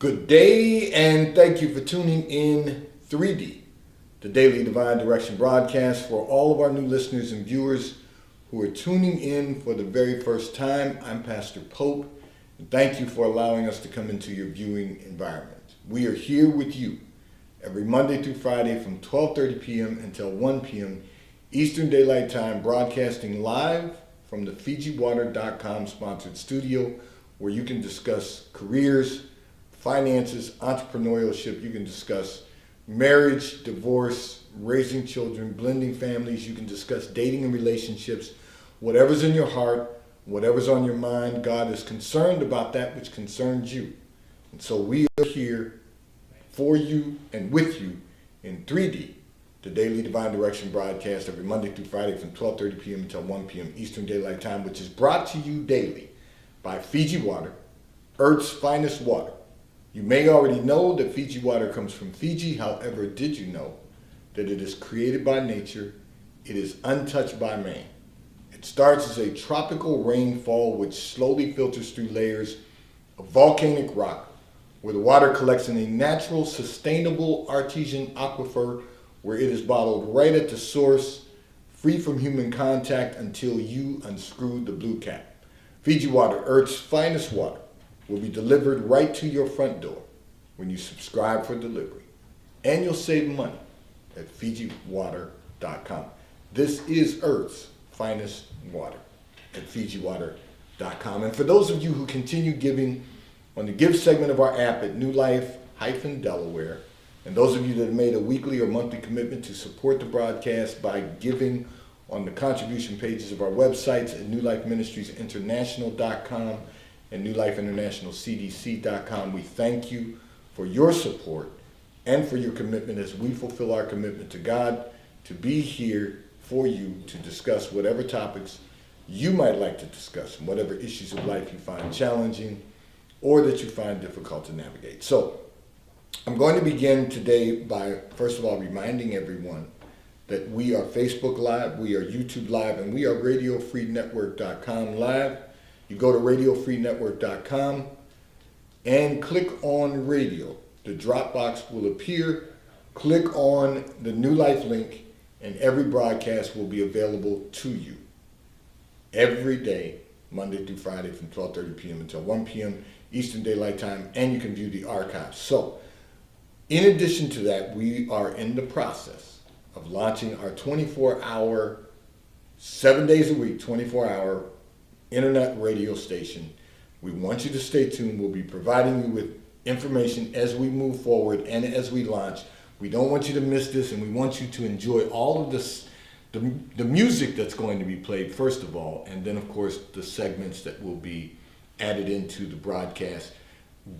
Good day, and thank you for tuning in 3D, the Daily Divine Direction broadcast. For all of our new listeners and viewers who are tuning in for the very first time, I'm Pastor Pope, and thank you for allowing us to come into your viewing environment. We are here with you every Monday through Friday from 12:30 p.m. until 1 p.m. Eastern Daylight Time, broadcasting live from the FijiWater.com sponsored studio, where you can discuss careers, finances, entrepreneurship. You can discuss marriage, divorce, raising children, blending families. You can discuss dating and relationships. Whatever's in your heart, whatever's on your mind, God is concerned about that which concerns you. And so we are here for you and with you in 3D, the Daily Divine Direction broadcast every Monday through Friday from 12:30 p.m. until 1 p.m. Eastern Daylight Time, which is brought to you daily by Fiji Water, Earth's finest water. You may already know that Fiji water comes from Fiji. However, did you know that it is created by nature? It is untouched by man. It starts as a tropical rainfall which slowly filters through layers of volcanic rock, where the water collects in a natural, sustainable artesian aquifer where it is bottled right at the source, free from human contact until you unscrew the blue cap. Fiji Water, Earth's finest water, will be delivered right to your front door when you subscribe for delivery. And you'll save money at FijiWater.com. This is Earth's finest water at FijiWater.com. And for those of you who continue giving on the Give segment of our app at New Life-Delaware, and those of you that have made a weekly or monthly commitment to support the broadcast by giving on the contribution pages of our websites at NewLifeMinistriesInternational.com and NewLifeInternationalCDC.com. We thank you for your support and for your commitment as we fulfill our commitment to God to be here for you to discuss whatever topics you might like to discuss and whatever issues of life you find challenging or that you find difficult to navigate. So I'm going to begin today by, first of all, reminding everyone that we are Facebook Live, we are YouTube Live, and we are RadioFreeNetwork.com Live. You go to RadioFreeNetwork.com and click on radio. The drop box will appear. Click on the New Life link, and every broadcast will be available to you every day, Monday through Friday from 12:30 p.m. until 1 p.m. Eastern Daylight Time, and you can view the archives. So, in addition to that, we are in the process of launching our 24-hour, 7 days a week, 24-hour internet radio station. We want you to stay tuned. We'll be providing you with information as we move forward and as we launch. We don't want you to miss this, and we want you to enjoy all of this, the music that's going to be played, first of all, and then, of course, the segments that will be added into the broadcast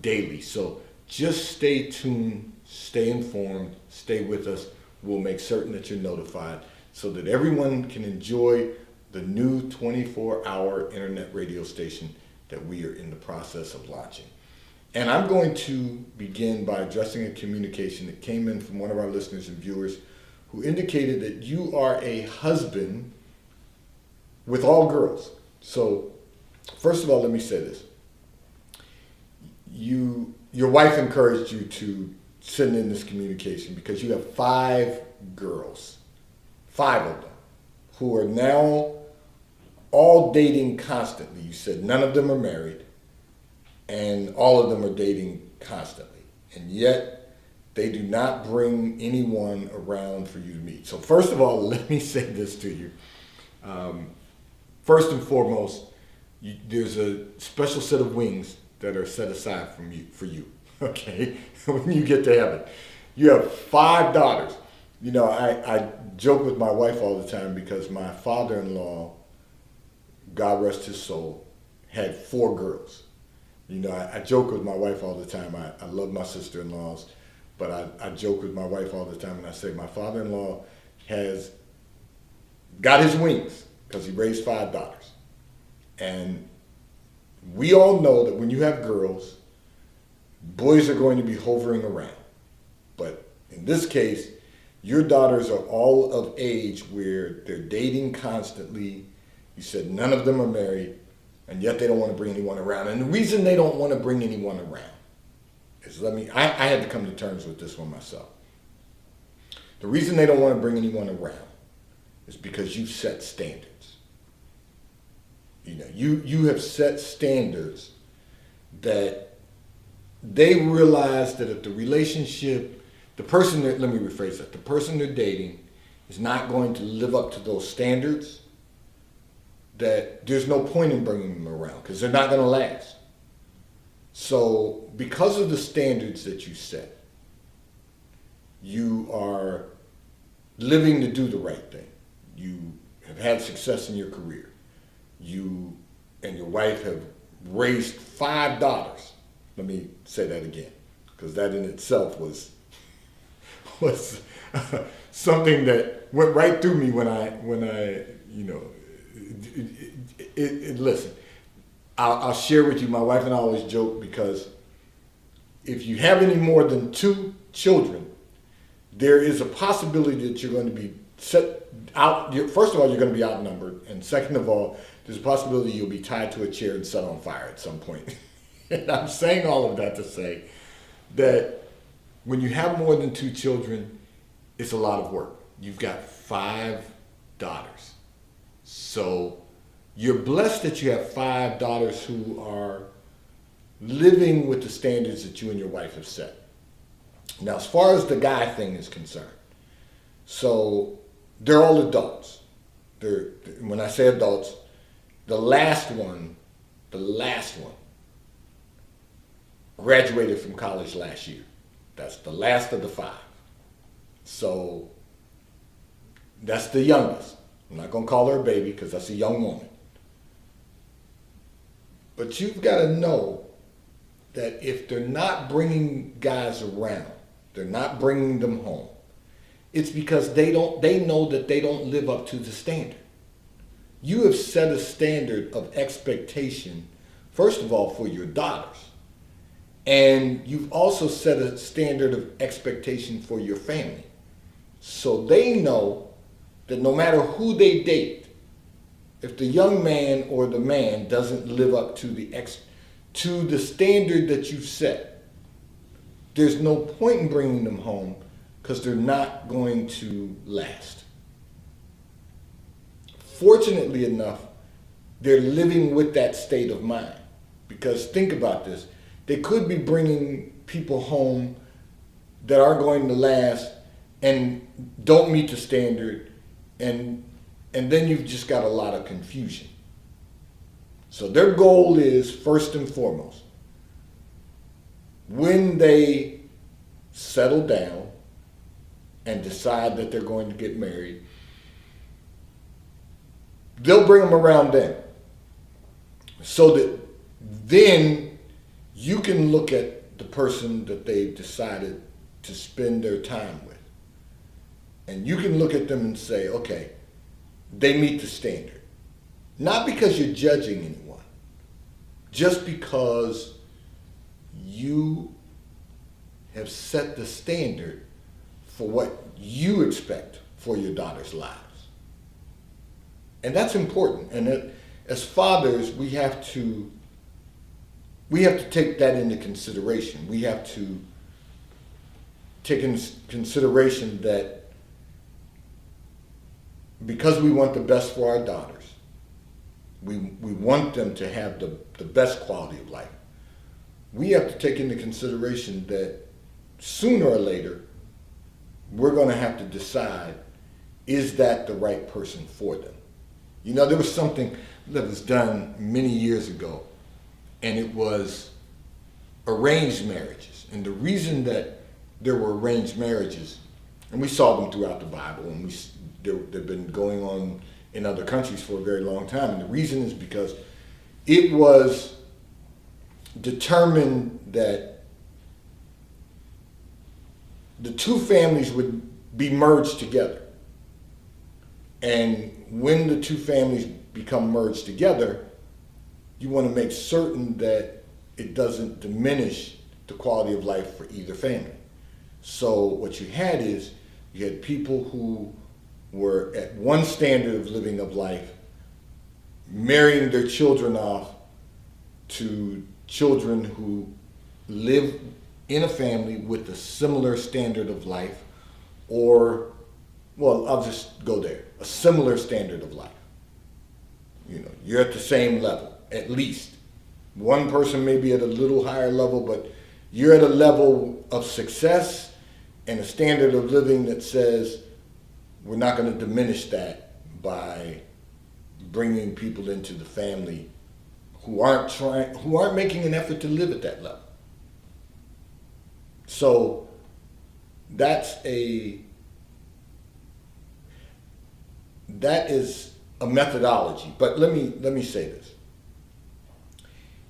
daily. So just stay tuned, stay informed, stay with us. We'll make certain that you're notified so that everyone can enjoy the new 24-hour internet radio station that we are in the process of launching. And I'm going to begin by addressing a communication that came in from one of our listeners and viewers who indicated that you are a husband with all girls. So, first of all, let me say this. Your wife encouraged you to send in this communication because you have 5 girls, 5 of them, who are now all dating constantly. You said none of them are married, and all of them are dating constantly. And yet, they do not bring anyone around for you to meet. So first of all, let me say this to you. First and foremost, there's a special set of wings that are set aside for you, okay? When you get to heaven. You have 5 daughters. You know, I joke with my wife all the time because my father-in-law, God rest his soul, had 4 girls. You know, I joke with my wife all the time. I love my sister-in-laws, but I joke with my wife all the time and I say my father-in-law has got his wings because he raised 5 daughters. And we all know that when you have girls, boys are going to be hovering around. But in this case, your daughters are all of age where they're dating constantly. You said none of them are married, and yet they don't want to bring anyone around. And the reason they don't want to bring anyone around is standards. I had to come to terms with this one myself. The reason they don't want to bring anyone around is because you set standards. You have set standards that they realize that if the person they're dating is not going to live up to those standards, that there's no point in bringing them around because they're not going to last. So because of the standards that you set, you are living to do the right thing. You have had success in your career. You and your wife have raised 5 daughters. Let me say that again, because that in itself was something that went right through me when I listen. I'll share with you. My wife and I always joke because if you have any more than 2 children, there is a possibility that you're going to be set out. First of all, you're going to be outnumbered, and second of all, there's a possibility you'll be tied to a chair and set on fire at some point. And I'm saying all of that to say that when you have more than 2 children, it's a lot of work. You've got 5 daughters. So you're blessed that you have 5 daughters who are living with the standards that you and your wife have set. Now, as far as the guy thing is concerned, so they're all adults. When I say adults, the last one graduated from college last year. That's the last of the 5. So that's the youngest. I'm not going to call her a baby because that's a young woman. But you've got to know that if they're not bringing guys around, they're not bringing them home, it's because they know that they don't live up to the standard. You have set a standard of expectation, first of all, for your daughters. And you've also set a standard of expectation for your family. So they know that no matter who they date, if the young man or the man doesn't live up to the standard that you've set, there's no point in bringing them home because they're not going to last. Fortunately enough, they're living with that state of mind. Because think about this. They could be bringing people home that are going to last and don't meet the standard, and then you've just got a lot of confusion. So their goal is, first and foremost, when they settle down and decide that they're going to get married, they'll bring them around then. So that then you can look at the person that they've decided to spend their time with. And you can look at them and say, okay, they meet the standard. Not because you're judging anyone, just because you have set the standard for what you expect for your daughter's lives. And that's important. And as fathers, we have to take that into consideration. We have to take into consideration that because we want the best for our daughters, we want them to have the best quality of life, we have to take into consideration that sooner or later, we're going to have to decide, is that the right person for them? You know, there was something that was done many years ago, and it was arranged marriages. And the reason that there were arranged marriages, and we saw them throughout the Bible, and they've been going on in other countries for a very long time. And the reason is because it was determined that the two families would be merged together. And when the two families become merged together, you want to make certain that it doesn't diminish the quality of life for either family. So what you had is, you had people who were at one standard of living of life, marrying their children off to children who live in a family with a similar standard of life, or, well, I'll just go there, a similar standard of life. You know, you're at the same level, at least. One person may be at a little higher level, but you're at a level of success and a standard of living that says we're not going to diminish that by bringing people into the family who aren't making an effort to live at that level. So that is a methodology. But let me say this.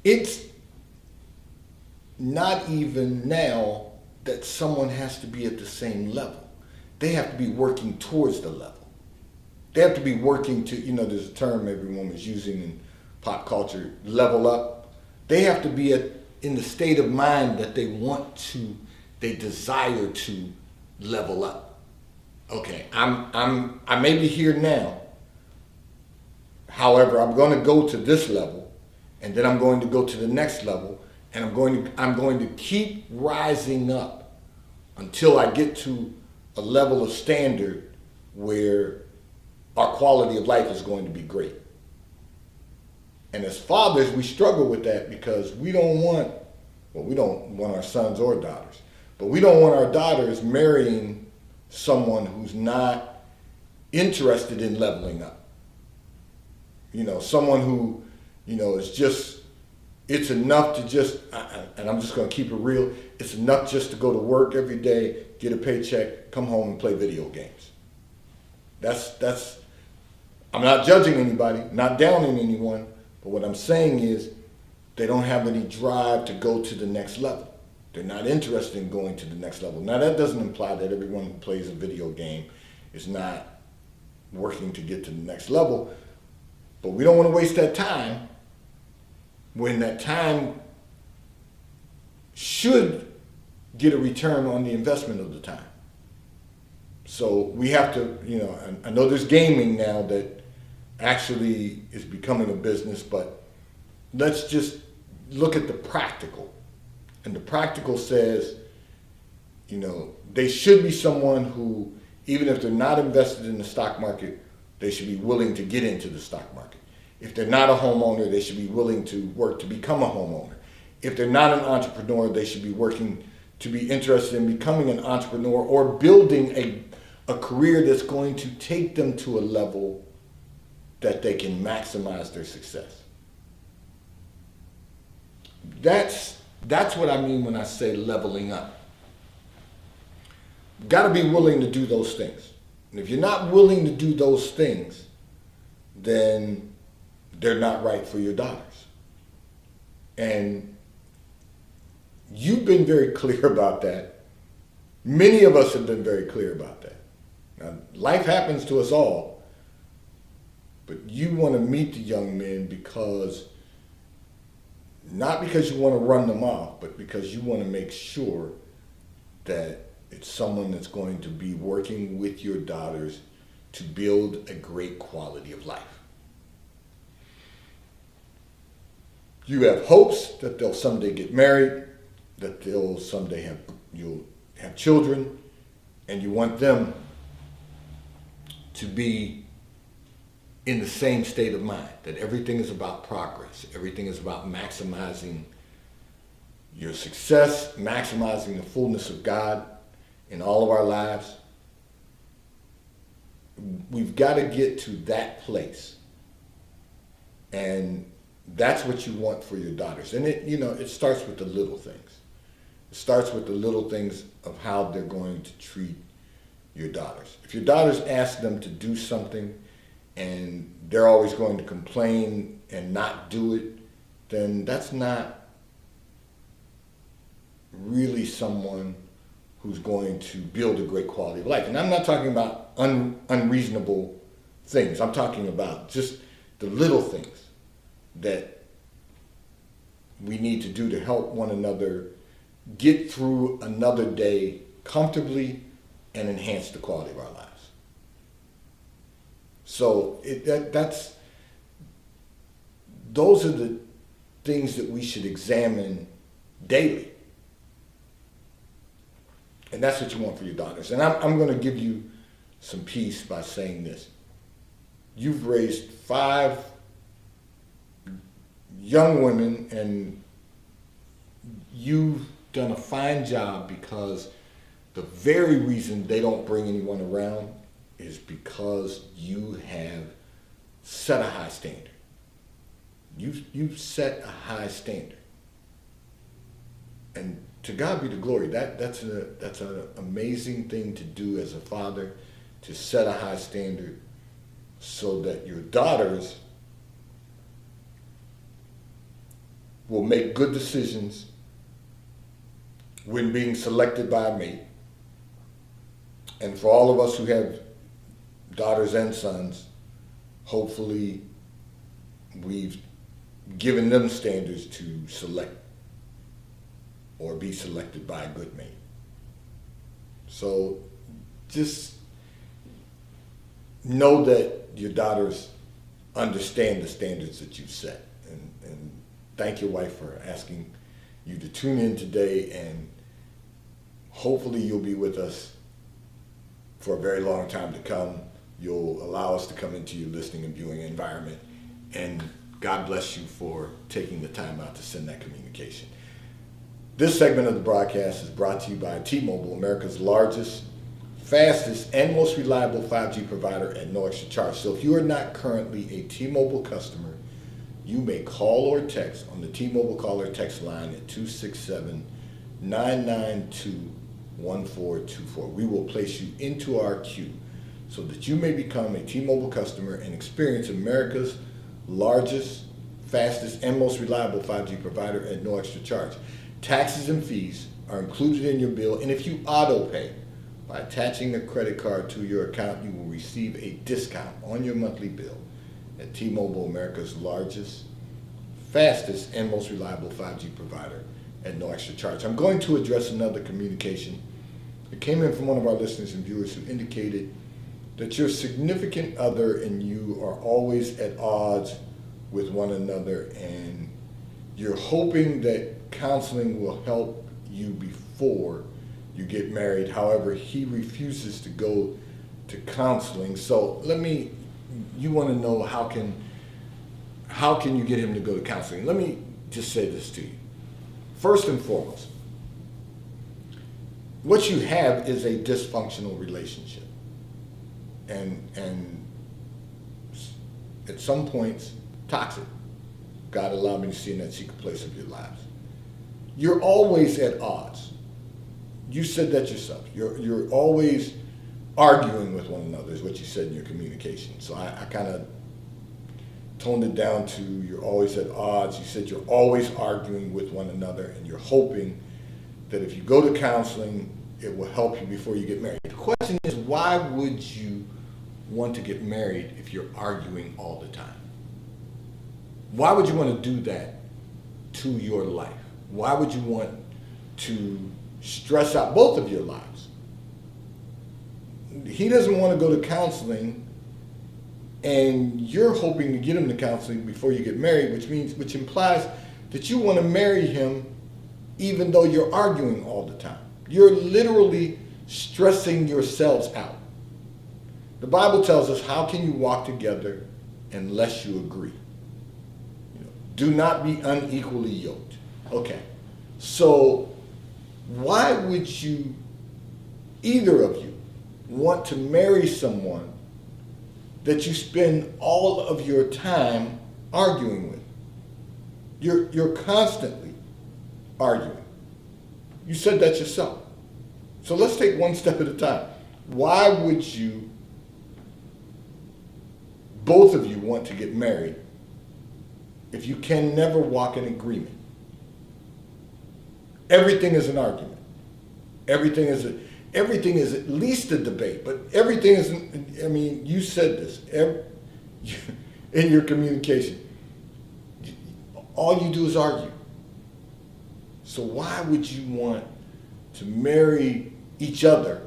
It's not even now that someone has to be at the same level. They have to be working towards the level. They have to be working to, there's a term everyone is using in pop culture, level up. They have to be in the state of mind that they desire to level up. Okay, I may be here now. However, I'm going to go to this level, and then I'm going to go to the next level, and I'm going to keep rising up until I get to a level of standard where our quality of life is going to be great. And as fathers, we struggle with that because we don't want our sons or daughters, but we don't want our daughters marrying someone who's not interested in leveling up. Someone who, is just, it's enough to just, and I'm just going to keep it real, it's enough just to go to work every day, get a paycheck, come home and play video games. That's, I'm not judging anybody, not downing anyone, but what I'm saying is they don't have any drive to go to the next level. They're not interested in going to the next level. Now that doesn't imply that everyone who plays a video game is not working to get to the next level, but we don't want to waste that time when that time should get a return on the investment of the time. So we have to, I know there's gaming now that actually is becoming a business, but let's just look at the practical. And the practical says, they should be someone who, even if they're not invested in the stock market, they should be willing to get into the stock market. If they're not a homeowner, they should be willing to work to become a homeowner. If they're not an entrepreneur, they should be working to be interested in becoming an entrepreneur or building a career that's going to take them to a level that they can maximize their success. That's what I mean when I say leveling up. You've got to be willing to do those things. And if you're not willing to do those things, then they're not right for your daughters. And you've been very clear about that. Many of us have been very clear about that. Now, life happens to us all, but you want to meet the young men not because you want to run them off, but because you want to make sure that it's someone that's going to be working with your daughters to build a great quality of life. You have hopes that they'll someday get married, that they'll someday you'll have children, and you want them to be in the same state of mind, that everything is about progress. Everything is about maximizing your success, maximizing the fullness of God in all of our lives. We've got to get to that place. And that's what you want for your daughters. And it starts with the little things. It starts with the little things of how they're going to treat your daughters. If your daughters ask them to do something and they're always going to complain and not do it, then that's not really someone who's going to build a great quality of life. And I'm not talking about unreasonable things. I'm talking about just the little things that we need to do to help one another get through another day comfortably and enhance the quality of our lives. So those are the things that we should examine daily. And that's what you want for your daughters. And I'm going to give you some peace by saying this. You've raised 5 young women, and you've done a fine job, because the very reason they don't bring anyone around is because you have set a high standard. You've set a high standard. And to God be the glory. That's an amazing thing to do as a father, to set a high standard so that your daughters will make good decisions when being selected by a mate. And for all of us who have daughters and sons, hopefully we've given them standards to select or be selected by a good mate. So just know that your daughters understand the standards that you've set. And thank your wife for asking you to tune in today, and hopefully you'll be with us for a very long time to come. You'll allow us to come into your listening and viewing environment, and God bless you for taking the time out to send that communication. This segment of the broadcast is brought to you by T-Mobile, America's largest, fastest, and most reliable 5G provider at no extra charge. So if you are not currently a T-Mobile customer, you may call or text on the T-Mobile call or text line at 267-992-1424. We will place you into our queue so that you may become a T-Mobile customer and experience America's largest, fastest, and most reliable 5G provider at no extra charge. Taxes and fees are included in your bill, and if you auto pay by attaching a credit card to your account, you will receive a discount on your monthly bill at T-Mobile, America's largest, fastest, and most reliable 5G provider at no extra charge. I'm going to address another communication that came in from one of our listeners and viewers who indicated that your significant other and you are always at odds with one another, and you're hoping that counseling will help you before you get married. However, he refuses to go to counseling. So you want to know how can you get him to go to counseling? Let me just say this to you. First and foremost, what you have is a dysfunctional relationship. And at some points, toxic. God allowed me to see in that secret place of your lives. You're always at odds. You said that yourself. You're always arguing with one another is what you said in your communication. So I kind of toned it down to you're always at odds. You said you're always arguing with one another, and you're hoping that if you go to counseling, it will help you before you get married. The question is, why would you want to get married if you're arguing all the time? Why would you want to do that to your life? Why would you want to stress out both of your lives? He doesn't want to go to counseling, and you're hoping to get him to counseling before you get married, which implies that you want to marry him even though you're arguing all the time. You're literally stressing yourselves out. The Bible tells us, how can you walk together unless you agree? Do not be unequally yoked. Okay, so why would you, either of you, want to marry someone that you spend all of your time arguing with? You're constantly arguing. You said that yourself. So let's take one step at a time. Why would you, both of you, want to get married if you can never walk in agreement? Everything is an argument. Everything is at least a debate, but everything isn't. I mean, you said this in your communication. All you do is argue. So why would you want to marry each other?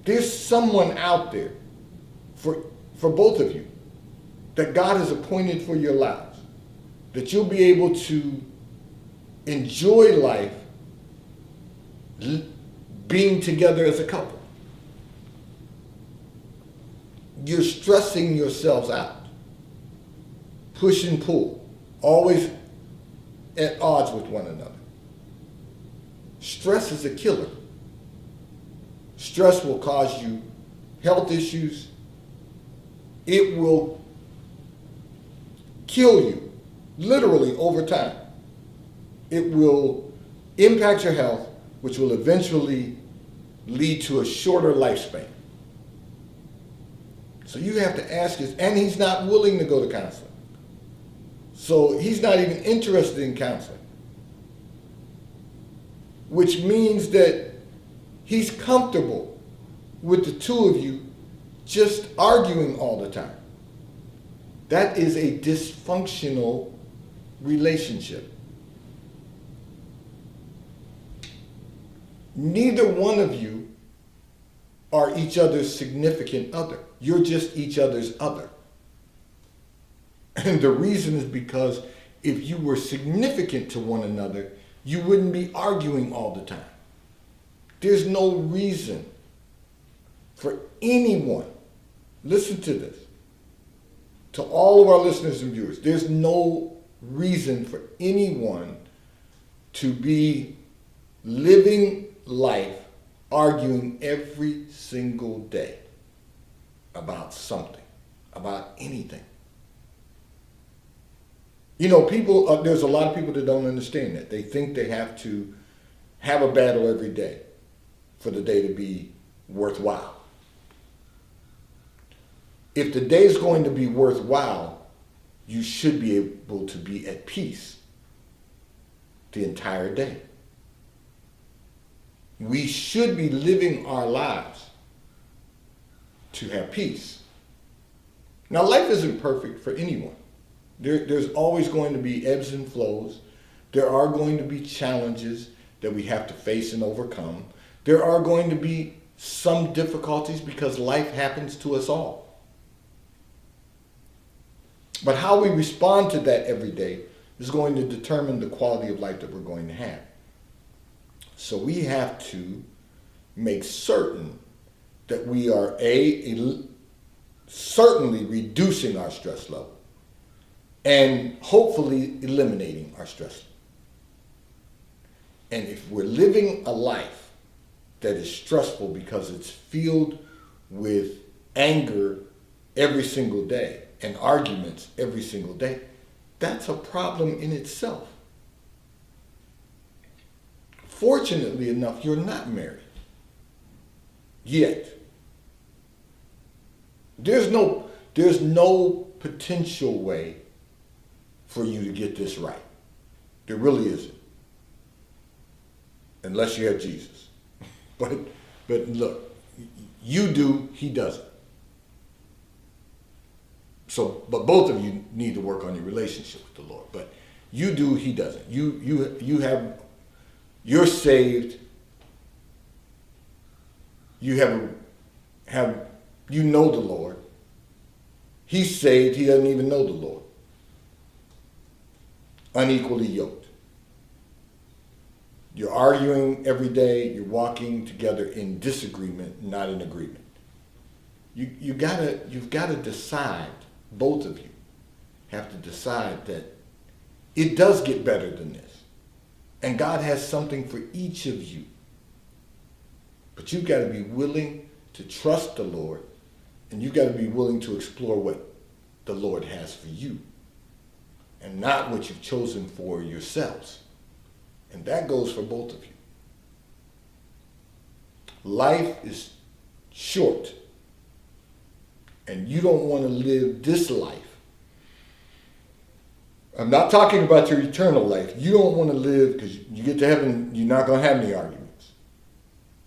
There's someone out there for both of you that God has appointed for your lives, that you'll be able to enjoy life being together as a couple. You're stressing yourselves out. Push and pull. Always at odds with one another. Stress is a killer. Stress will cause you health issues. It will kill you, literally, over time. It will impact your health, which will eventually lead to a shorter lifespan. So you have to ask this, and he's not willing to go to counseling. So he's not even interested in counseling, which means that he's comfortable with the two of you just arguing all the time. That is a dysfunctional relationship. Neither one of you are each other's significant other. You're just each other's other. And the reason is because if you were significant to one another, you wouldn't be arguing all the time. There's no reason for anyone, listen to this, to all of our listeners and viewers, there's no reason for anyone to be living life arguing every single day about something, about anything. You know, people, there's a lot of people that don't understand that. They think they have to have a battle every day for the day to be worthwhile. If the day is going to be worthwhile, you should be able to be at peace the entire day. We should be living our lives to have peace. Now, life isn't perfect for anyone. There's always going to be ebbs and flows. There are going to be challenges that we have to face and overcome. There are going to be some difficulties because life happens to us all. But how we respond to that every day is going to determine the quality of life that we're going to have. So we have to make certain that we are certainly reducing our stress level and hopefully eliminating our stress. And if we're living a life that is stressful because it's filled with anger every single day and arguments every single day, that's a problem in itself. Fortunately enough, you're not married yet. There's no potential way for you to get this right. There really isn't. Unless you have Jesus. But look, you do, he doesn't. So, but both of you need to work on your relationship with the Lord. But you do, he doesn't. You're saved. You know the Lord. He's saved. He doesn't even know the Lord. Unequally yoked. You're arguing every day. You're walking together in disagreement, not in agreement. You've got to decide. Both of you have to decide that it does get better than this. And God has something for each of you. But you've got to be willing to trust the Lord, and you've got to be willing to explore what the Lord has for you, and not what you've chosen for yourselves. And that goes for both of you. Life is short, and you don't want to live this life. I'm not talking about your eternal life. You don't want to live, because you get to heaven, you're not going to have any arguments.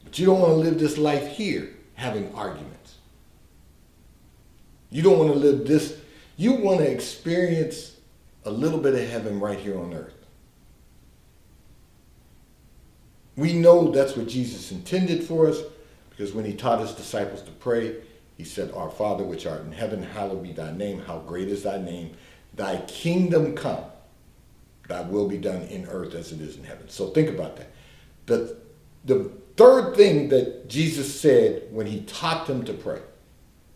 But you don't want to live this life here having arguments. You don't want to live this. You want to experience a little bit of heaven right here on earth. We know that's what Jesus intended for us, because when he taught his disciples to pray, he said, "Our Father which art in heaven, hallowed be thy name. How great is thy name. Thy kingdom come. Thy will be done in earth as it is in heaven." So think about that. The third thing that Jesus said when he taught them to pray,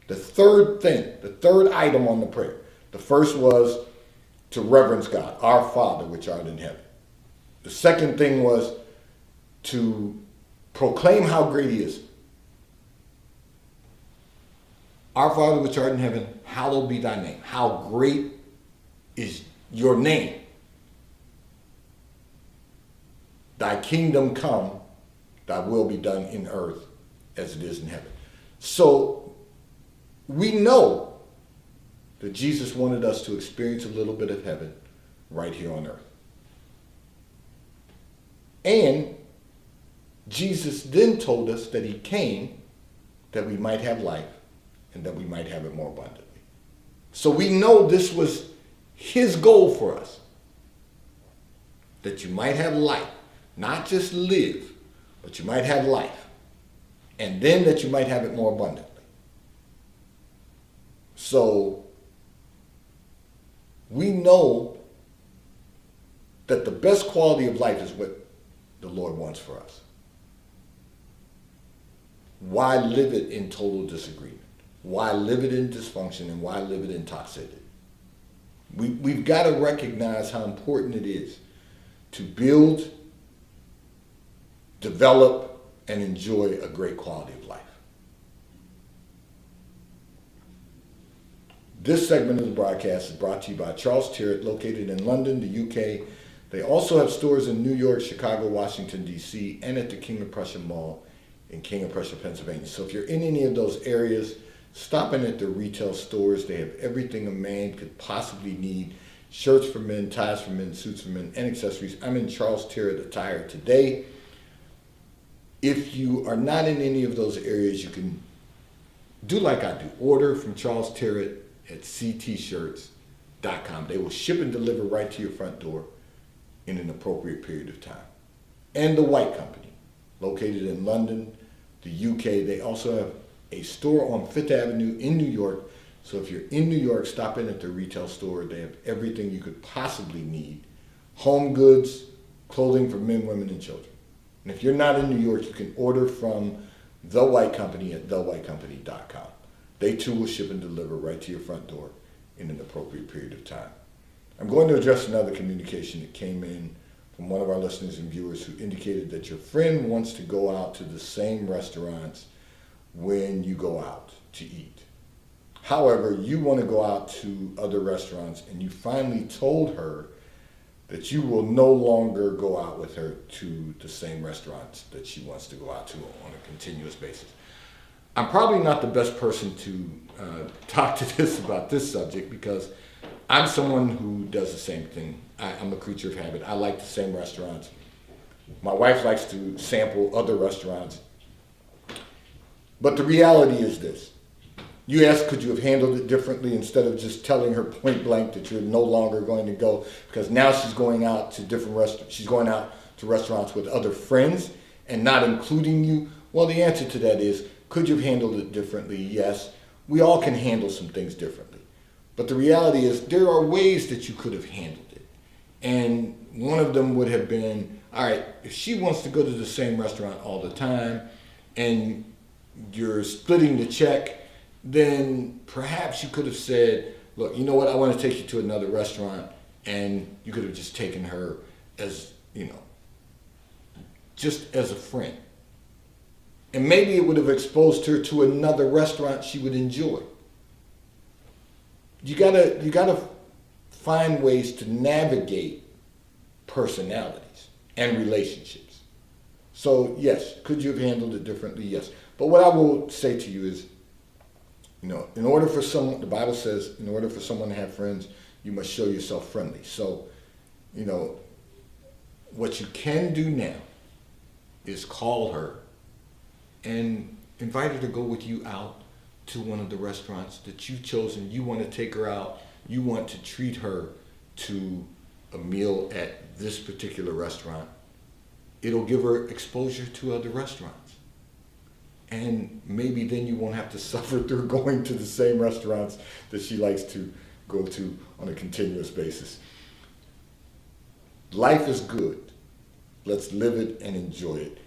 the third thing, the third item on the prayer, the first was to reverence God, our Father which art in heaven. The second thing was to proclaim how great he is. Our Father which art in heaven, hallowed be thy name. How great is your name. Thy kingdom come, thy will be done in earth as it is in heaven. So we know that Jesus wanted us to experience a little bit of heaven right here on earth. And Jesus then told us that he came that we might have life and that we might have it more abundantly. So we know this was his goal for us, that you might have life, not just live, but you might have life, and then that you might have it more abundantly. So we know that the best quality of life is what the Lord wants for us. Why live it in total disagreement? Why live it in dysfunction, and why live it in toxicity? We've got to recognize how important it is to build, develop, and enjoy a great quality of life. This segment of the broadcast is brought to you by Charles Tyrwhitt, located in London, the UK. They also have stores in New York, Chicago, Washington, D.C., and at the King of Prussia Mall in King of Prussia, Pennsylvania. So if you're in any of those areas, stop in at the retail stores. They have everything a man could possibly need. Shirts for men, ties for men, suits for men, and accessories. I'm in Charles Tyrwhitt attire today. If you are not in any of those areas, you can do like I do. Order from Charles Tyrwhitt at ctshirts.com. They will ship and deliver right to your front door in an appropriate period of time. And the White Company, located in London, the UK. They also have a store on Fifth Avenue in New York. So if you're in New York, stop in at the retail store. They have everything you could possibly need. Home goods, clothing for men, women, and children. And if you're not in New York, you can order from The White Company at thewhitecompany.com. They too will ship and deliver right to your front door in an appropriate period of time. I'm going to address another communication that came in from one of our listeners and viewers who indicated that your friend wants to go out to the same restaurants when you go out to eat. However, you want to go out to other restaurants, and you finally told her that you will no longer go out with her to the same restaurants that she wants to go out to on a continuous basis. I'm probably not the best person to talk to this about this subject, because I'm someone who does the same thing. I'm a creature of habit. I like the same restaurants. My wife likes to sample other restaurants. But the reality is this. You asked, could you have handled it differently instead of just telling her point blank that you're no longer going to go, because now she's going out to different restaurants. She's going out to restaurants with other friends and not including you. Well, the answer to that is, could you have handled it differently? Yes. We all can handle some things differently. But the reality is there are ways that you could have handled it. And one of them would have been, all right, if she wants to go to the same restaurant all the time and you're splitting the check, then perhaps you could have said, look, you know what, I want to take you to another restaurant, and you could have just taken her as, just as a friend. And maybe it would have exposed her to another restaurant she would enjoy. You gotta find ways to navigate personalities and relationships. So yes, could you have handled it differently? Yes. But what I will say to you is, in order for someone, the Bible says, in order for someone to have friends, you must show yourself friendly. So, what you can do now is call her and invite her to go with you out to one of the restaurants that you've chosen. You want to take her out. You want to treat her to a meal at this particular restaurant. It'll give her exposure to other restaurants. And maybe then you won't have to suffer through going to the same restaurants that she likes to go to on a continuous basis. Life is good. Let's live it and enjoy it.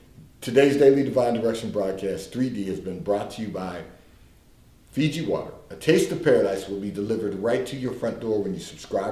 Today's Daily Divine Direction broadcast 3D has been brought to you by Fiji Water. A taste of paradise will be delivered right to your front door when you subscribe